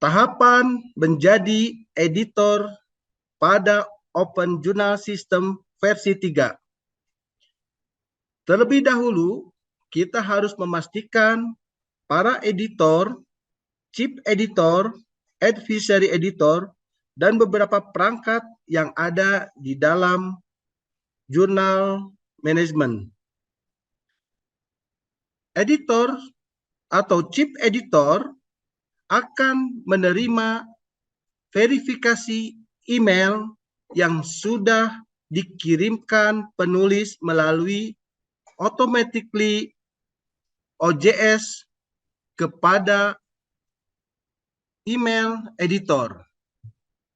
Tahapan menjadi editor pada Open Journal System versi 3. Terlebih dahulu, kita harus memastikan para editor, chip editor, advisory editor, dan beberapa perangkat yang ada di dalam jurnal manajemen. Editor atau chip editor akan menerima verifikasi email yang sudah dikirimkan penulis melalui automatically OJS kepada email editor.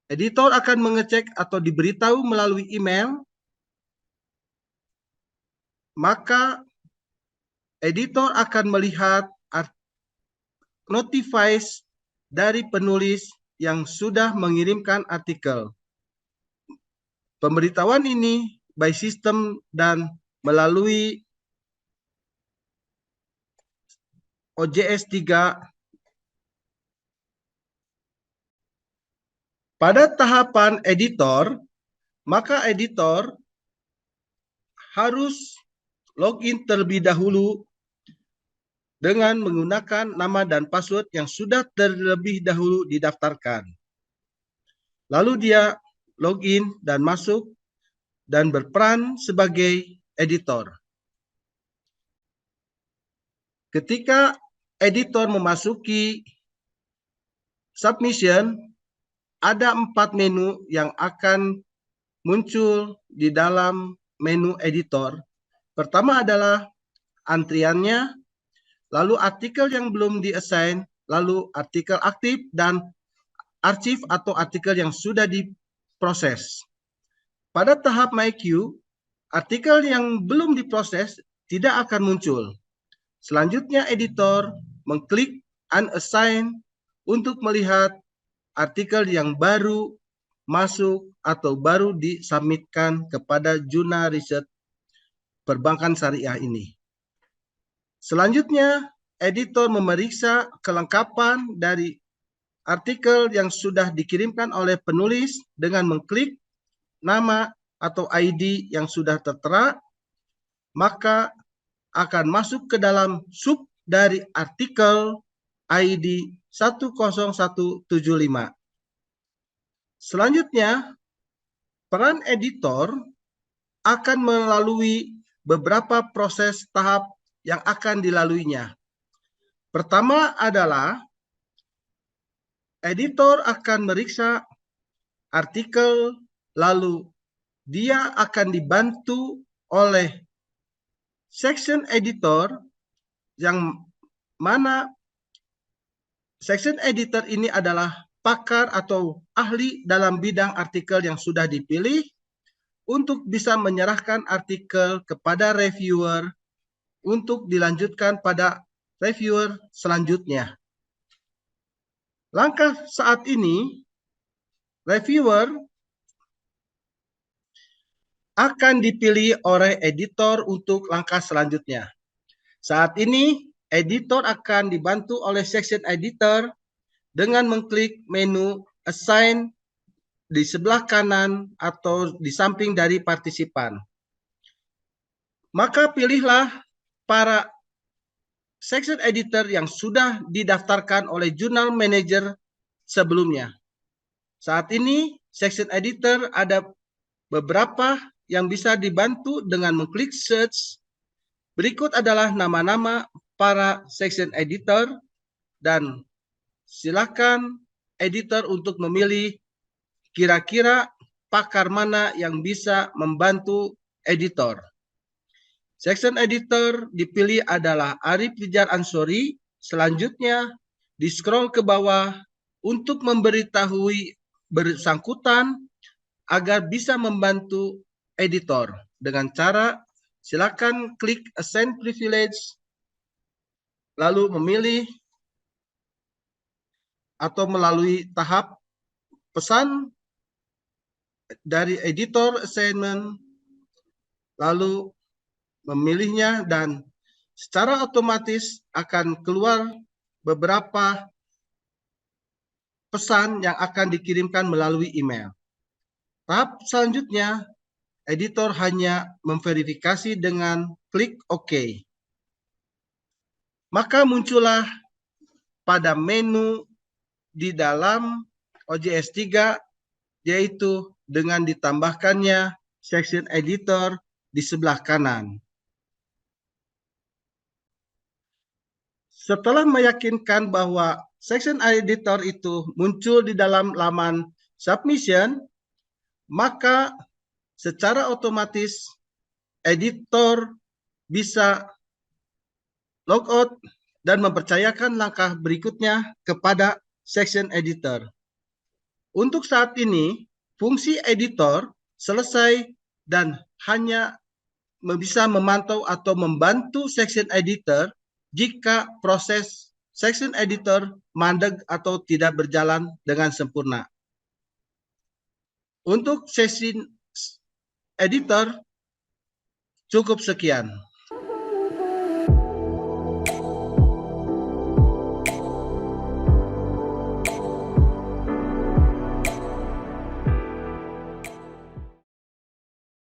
Editor akan mengecek atau diberitahu melalui email, maka editor akan melihat notifies dari penulis yang sudah mengirimkan artikel. Pemberitahuan ini by system dan melalui OJS 3. Pada tahapan editor, maka editor harus login terlebih dahulu dengan menggunakan nama dan password yang sudah terlebih dahulu didaftarkan. Lalu dia login dan masuk dan berperan sebagai editor. Ketika editor memasuki submission, ada 4 menu yang akan muncul di dalam menu editor. Pertama adalah antriannya, lalu artikel yang belum di-assign, lalu artikel aktif, dan arsip atau artikel yang sudah diproses. Pada tahap MyQ, artikel yang belum diproses tidak akan muncul. Selanjutnya, editor mengklik Unassign untuk melihat artikel yang baru masuk atau baru disubmitkan kepada jurnal riset perbankan syariah ini. Selanjutnya, editor memeriksa kelengkapan dari artikel yang sudah dikirimkan oleh penulis dengan mengklik nama atau ID yang sudah tertera, maka akan masuk ke dalam sub dari artikel ID 10175. Selanjutnya, peran editor akan melalui beberapa proses tahap yang akan dilaluinya. Pertama adalah editor akan meriksa artikel, lalu dia akan dibantu oleh section editor yang mana section editor ini adalah pakar atau ahli dalam bidang artikel yang sudah dipilih untuk bisa menyerahkan artikel kepada reviewer untuk dilanjutkan pada reviewer selanjutnya. Langkah saat ini, reviewer akan dipilih oleh editor untuk langkah selanjutnya. Saat ini, editor akan dibantu oleh section editor dengan mengklik menu Assign di sebelah kanan atau di samping dari partisipan. Maka pilihlah para section editor yang sudah didaftarkan oleh Journal Manager sebelumnya. Saat ini, section editor ada beberapa yang bisa dibantu dengan mengklik search. Berikut adalah nama-nama para section editor dan silakan editor untuk memilih kira-kira pakar mana yang bisa membantu editor. Section editor dipilih adalah Arif Rijar Ansori. Selanjutnya di scroll ke bawah untuk memberitahui bersangkutan agar bisa membantu editor dengan cara silakan klik Assign Privilege, lalu memilih atau melalui tahap pesan dari editor assignment, lalu memilihnya dan secara otomatis akan keluar beberapa pesan yang akan dikirimkan melalui email. Tahap selanjutnya, editor hanya memverifikasi dengan klik OK. Maka muncullah pada menu di dalam OJS 3, yaitu dengan ditambahkannya section editor di sebelah kanan. Setelah meyakinkan bahwa section editor itu muncul di dalam laman submission, maka secara otomatis editor bisa logout dan mempercayakan langkah berikutnya kepada section editor. Untuk saat ini, fungsi editor selesai dan hanya bisa memantau atau membantu section editor jika proses section editor mandek atau tidak berjalan dengan sempurna. Untuk section editor cukup sekian.